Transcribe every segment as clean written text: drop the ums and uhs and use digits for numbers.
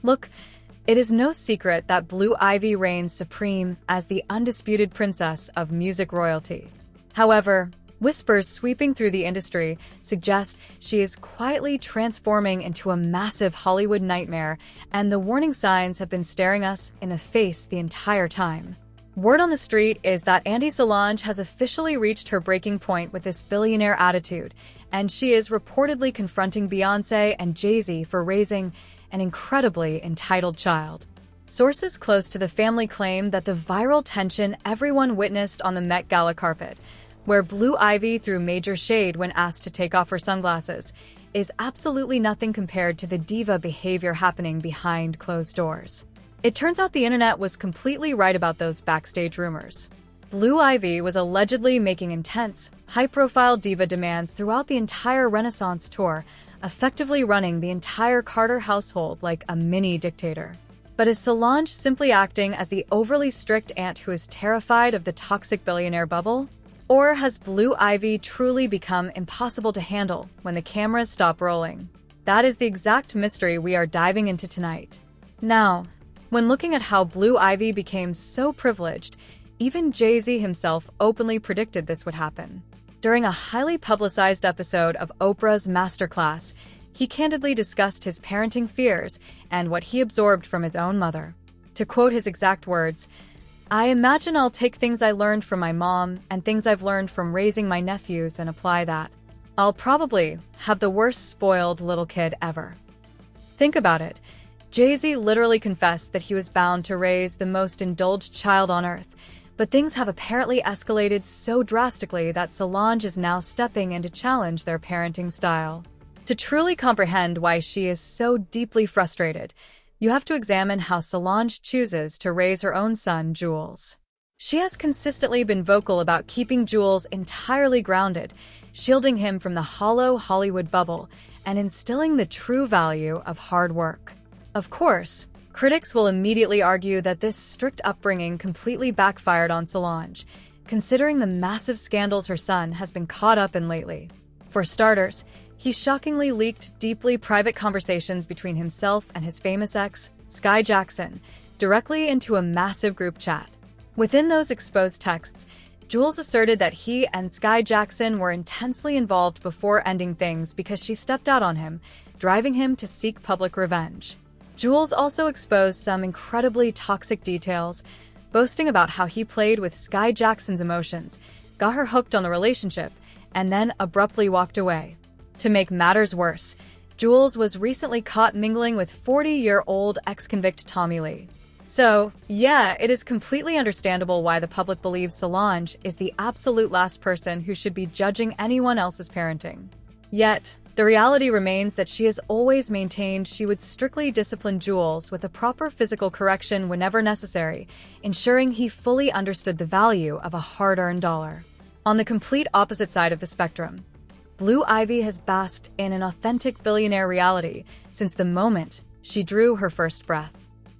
Look, it is no secret that Blue Ivy reigns supreme as the undisputed princess of music royalty. However, whispers sweeping through the industry suggest she is quietly transforming into a massive Hollywood nightmare, and the warning signs have been staring us in the face the entire time. Word on the street is that Auntie Solange has officially reached her breaking point with this billionaire attitude, and she is reportedly confronting Beyoncé and Jay-Z for raising an incredibly entitled child. Sources close to the family claim that the viral tension everyone witnessed on the Met Gala carpet, where Blue Ivy threw major shade when asked to take off her sunglasses, is absolutely nothing compared to the diva behavior happening behind closed doors. It turns out the internet was completely right about those backstage rumors. Blue Ivy was allegedly making intense, high-profile diva demands throughout the entire Renaissance tour, effectively running the entire Carter household like a mini dictator. But is Solange simply acting as the overly strict aunt who is terrified of the toxic billionaire bubble? Or has Blue Ivy truly become impossible to handle when the cameras stop rolling? That is the exact mystery we are diving into tonight. Now, when looking at how Blue Ivy became so privileged, even Jay-Z himself openly predicted this would happen. During a highly publicized episode of Oprah's Masterclass, he candidly discussed his parenting fears and what he absorbed from his own mother. To quote his exact words, "I imagine I'll take things I learned from my mom and things I've learned from raising my nephews and apply that. I'll probably have the worst spoiled little kid ever." Think about it. Jay-Z literally confessed that he was bound to raise the most indulged child on earth, but things have apparently escalated so drastically that Solange is now stepping in to challenge their parenting style. To truly comprehend why she is so deeply frustrated, you have to examine how Solange chooses to raise her own son, Jules. She has consistently been vocal about keeping Jules entirely grounded, shielding him from the hollow Hollywood bubble, and instilling the true value of hard work. Of course, critics will immediately argue that this strict upbringing completely backfired on Solange, considering the massive scandals her son has been caught up in lately. For starters, he shockingly leaked deeply private conversations between himself and his famous ex, Sky Jackson, directly into a massive group chat. Within those exposed texts, Jules asserted that he and Sky Jackson were intensely involved before ending things because she stepped out on him, driving him to seek public revenge. Jules also exposed some incredibly toxic details, boasting about how he played with Sky Jackson's emotions, got her hooked on the relationship, and then abruptly walked away. To make matters worse, Jules was recently caught mingling with 40-year-old ex-convict Tommy Lee. So, yeah, it is completely understandable why the public believes Solange is the absolute last person who should be judging anyone else's parenting. Yet, the reality remains that she has always maintained she would strictly discipline Jules with a proper physical correction whenever necessary, ensuring he fully understood the value of a hard-earned dollar. On the complete opposite side of the spectrum, Blue Ivy has basked in an authentic billionaire reality since the moment she drew her first breath.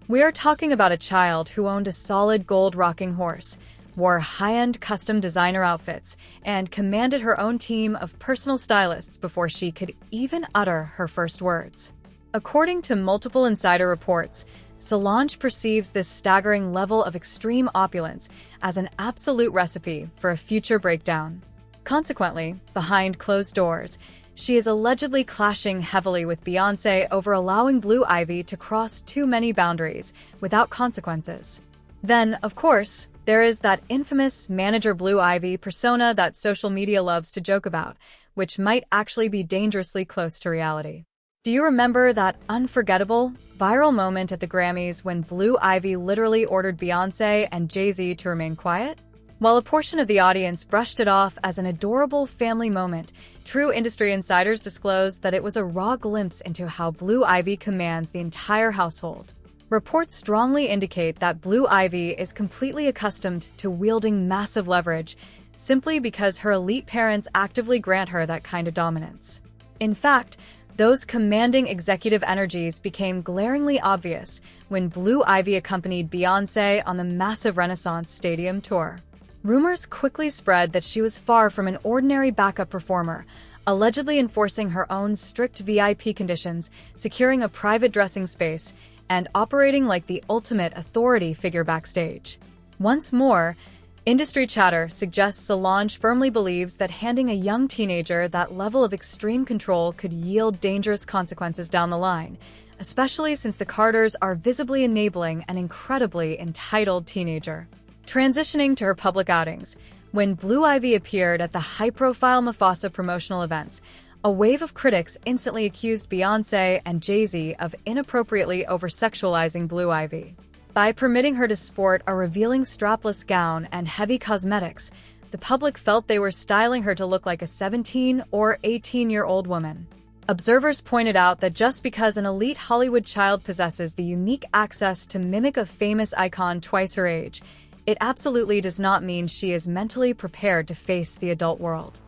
We are talking about a child who owned a solid gold rocking horse, wore high-end custom designer outfits, and commanded her own team of personal stylists before she could even utter her first words. According to multiple insider reports, Solange perceives this staggering level of extreme opulence as an absolute recipe for a future breakdown. Consequently, behind closed doors, she is allegedly clashing heavily with Beyoncé over allowing Blue Ivy to cross too many boundaries without consequences. Then, of course, there is that infamous manager Blue Ivy persona that social media loves to joke about, which might actually be dangerously close to reality. Do you remember that unforgettable, viral moment at the Grammys when Blue Ivy literally ordered Beyoncé and Jay-Z to remain quiet? While a portion of the audience brushed it off as an adorable family moment, true industry insiders disclosed that it was a raw glimpse into how Blue Ivy commands the entire household. Reports strongly indicate that Blue Ivy is completely accustomed to wielding massive leverage, simply because her elite parents actively grant her that kind of dominance. In fact, those commanding executive energies became glaringly obvious when Blue Ivy accompanied Beyoncé on the massive Renaissance Stadium tour. Rumors quickly spread that she was far from an ordinary backup performer, allegedly enforcing her own strict VIP conditions, securing a private dressing space, and operating like the ultimate authority figure backstage. Once more, industry chatter suggests Solange firmly believes that handing a young teenager that level of extreme control could yield dangerous consequences down the line, especially since the Carters are visibly enabling an incredibly entitled teenager. Transitioning to her public outings, when Blue Ivy appeared at the high-profile Mufasa promotional events, a wave of critics instantly accused Beyoncé and Jay-Z of inappropriately over-sexualizing Blue Ivy. By permitting her to sport a revealing strapless gown and heavy cosmetics, the public felt they were styling her to look like a 17 or 18-year-old woman. Observers pointed out that just because an elite Hollywood child possesses the unique access to mimic a famous icon twice her age, it absolutely does not mean she is mentally prepared to face the adult world.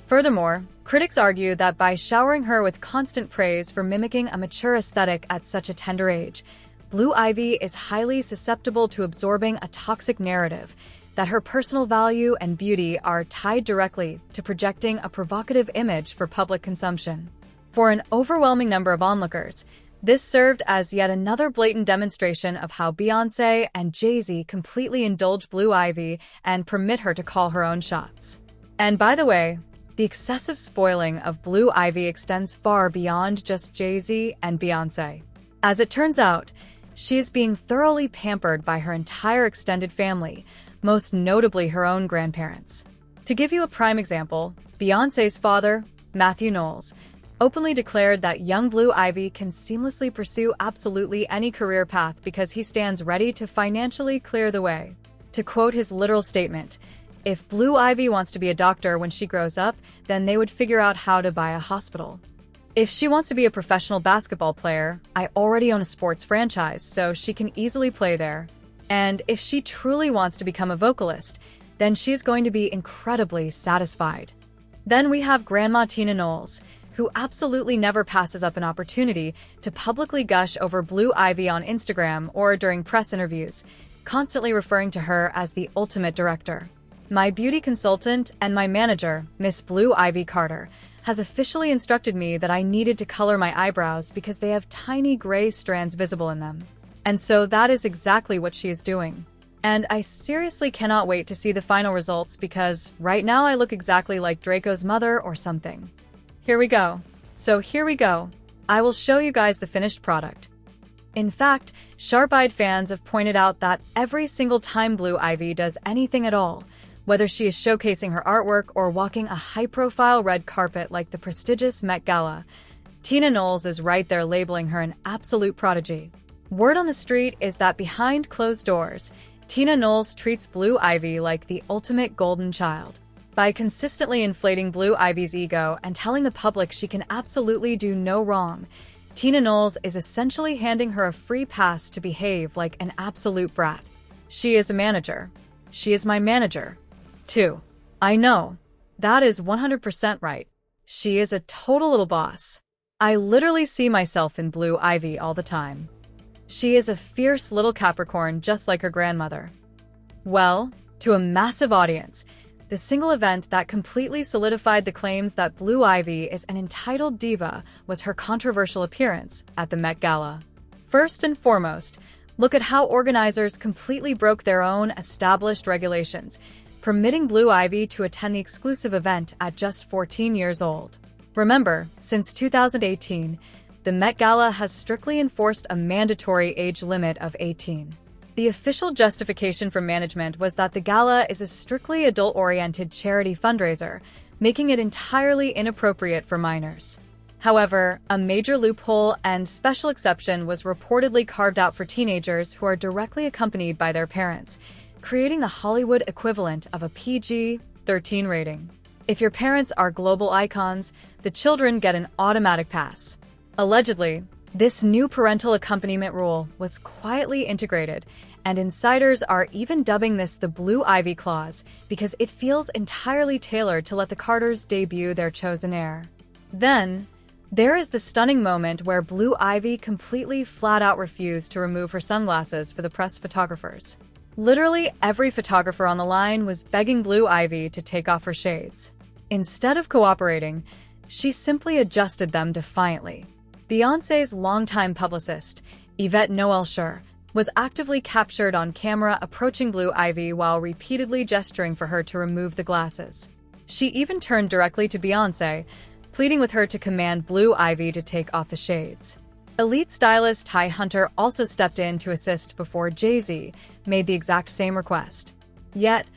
Furthermore, critics argue that by showering her with constant praise for mimicking a mature aesthetic at such a tender age, Blue Ivy is highly susceptible to absorbing a toxic narrative that her personal value and beauty are tied directly to projecting a provocative image for public consumption. For an overwhelming number of onlookers, this served as yet another blatant demonstration of how Beyoncé and Jay-Z completely indulge Blue Ivy and permit her to call her own shots. And by the way, the excessive spoiling of Blue Ivy extends far beyond just Jay-Z and Beyoncé. As it turns out, she is being thoroughly pampered by her entire extended family, most notably her own grandparents. To give you a prime example, Beyoncé's father, Matthew Knowles, openly declared that young Blue Ivy can seamlessly pursue absolutely any career path because he stands ready to financially clear the way. To quote his literal statement, "If Blue Ivy wants to be a doctor when she grows up, then they would figure out how to buy a hospital. If she wants to be a professional basketball player, I already own a sports franchise, so she can easily play there. And if she truly wants to become a vocalist, then she's going to be incredibly satisfied." Then we have Grandma Tina Knowles, who absolutely never passes up an opportunity to publicly gush over Blue Ivy on Instagram or during press interviews, constantly referring to her as the ultimate director. "My beauty consultant and my manager, Miss Blue Ivy Carter, has officially instructed me that I needed to color my eyebrows because they have tiny gray strands visible in them. And so that is exactly what she is doing. And I seriously cannot wait to see the final results because right now I look exactly like Draco's mother or something. Here we go. So here we go. I will show you guys the finished product." In fact, sharp-eyed fans have pointed out that every single time Blue Ivy does anything at all, whether she is showcasing her artwork or walking a high-profile red carpet like the prestigious Met Gala, Tina Knowles is right there labeling her an absolute prodigy. Word on the street is that behind closed doors, Tina Knowles treats Blue Ivy like the ultimate golden child. By consistently inflating Blue Ivy's ego and telling the public she can absolutely do no wrong, Tina Knowles is essentially handing her a free pass to behave like an absolute brat. She is a manager. She is my manager, too. I know. That is 100% right. She is a total little boss. I literally see myself in Blue Ivy all the time. She is a fierce little Capricorn just like her grandmother. Well, to a massive audience, the single event that completely solidified the claims that Blue Ivy is an entitled diva was her controversial appearance at the Met Gala. First and foremost, look at how organizers completely broke their own established regulations, permitting Blue Ivy to attend the exclusive event at just 14 years old. Remember, since 2018, the Met Gala has strictly enforced a mandatory age limit of 18. The official justification from management was that the gala is a strictly adult-oriented charity fundraiser, making it entirely inappropriate for minors. However, a major loophole and special exception was reportedly carved out for teenagers who are directly accompanied by their parents, creating the Hollywood equivalent of a PG-13 rating. If your parents are global icons, the children get an automatic pass. Allegedly, this new parental accompaniment rule was quietly integrated, and insiders are even dubbing this the Blue Ivy Clause because it feels entirely tailored to let the Carters debut their chosen heir. Then, there is the stunning moment where Blue Ivy completely flat-out refused to remove her sunglasses for the press photographers. Literally every photographer on the line was begging Blue Ivy to take off her shades. Instead of cooperating, she simply adjusted them defiantly. Beyoncé's longtime publicist, Yvette Noel-Schur, was actively captured on camera approaching Blue Ivy while repeatedly gesturing for her to remove the glasses. She even turned directly to Beyoncé, pleading with her to command Blue Ivy to take off the shades. Elite stylist Ty Hunter also stepped in to assist before Jay-Z made the exact same request. Yet,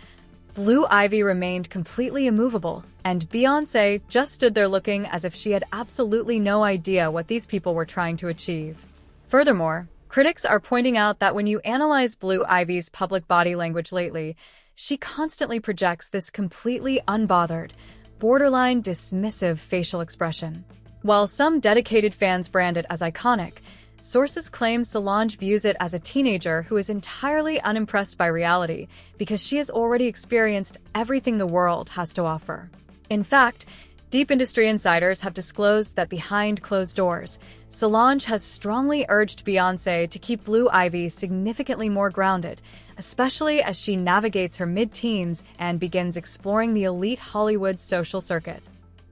Blue Ivy remained completely immovable, and Beyoncé just stood there looking as if she had absolutely no idea what these people were trying to achieve. Furthermore, critics are pointing out that when you analyze Blue Ivy's public body language lately, she constantly projects this completely unbothered, borderline dismissive facial expression. While some dedicated fans brand it as iconic, sources claim Solange views it as a teenager who is entirely unimpressed by reality because she has already experienced everything the world has to offer. In fact, deep industry insiders have disclosed that behind closed doors, Solange has strongly urged Beyoncé to keep Blue Ivy significantly more grounded, especially as she navigates her mid-teens and begins exploring the elite Hollywood social circuit.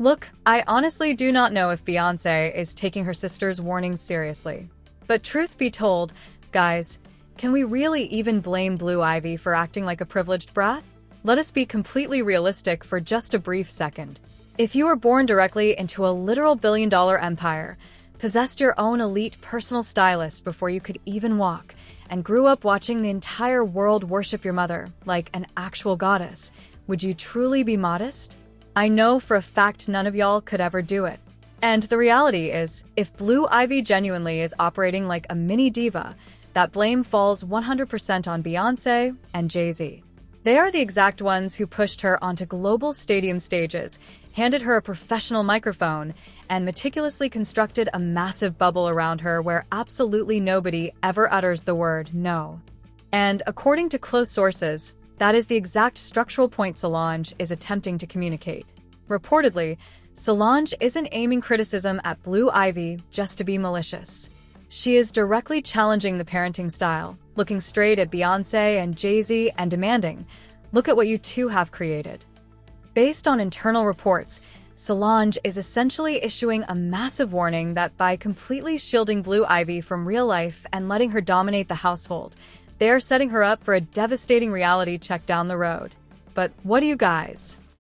Look, I honestly do not know if Beyoncé is taking her sister's warnings seriously. But truth be told, guys, can we really even blame Blue Ivy for acting like a privileged brat? Let us be completely realistic for just a brief second. If you were born directly into a literal billion-dollar empire, possessed your own elite personal stylist before you could even walk, and grew up watching the entire world worship your mother like an actual goddess, would you truly be modest? I know for a fact none of y'all could ever do it. And the reality is, if Blue Ivy genuinely is operating like a mini diva, that blame falls 100% on Beyoncé and Jay-Z. They are the exact ones who pushed her onto global stadium stages, handed her a professional microphone, and meticulously constructed a massive bubble around her where absolutely nobody ever utters the word no. And according to close sources, that is the exact structural point Solange is attempting to communicate. Reportedly, Solange isn't aiming criticism at Blue Ivy just to be malicious. She is directly challenging the parenting style, looking straight at Beyoncé and Jay-Z and demanding, "Look at what you two have created." Based on internal reports, Solange is essentially issuing a massive warning that by completely shielding Blue Ivy from real life and letting her dominate the household, they are setting her up for a devastating reality check down the road. But what do you guys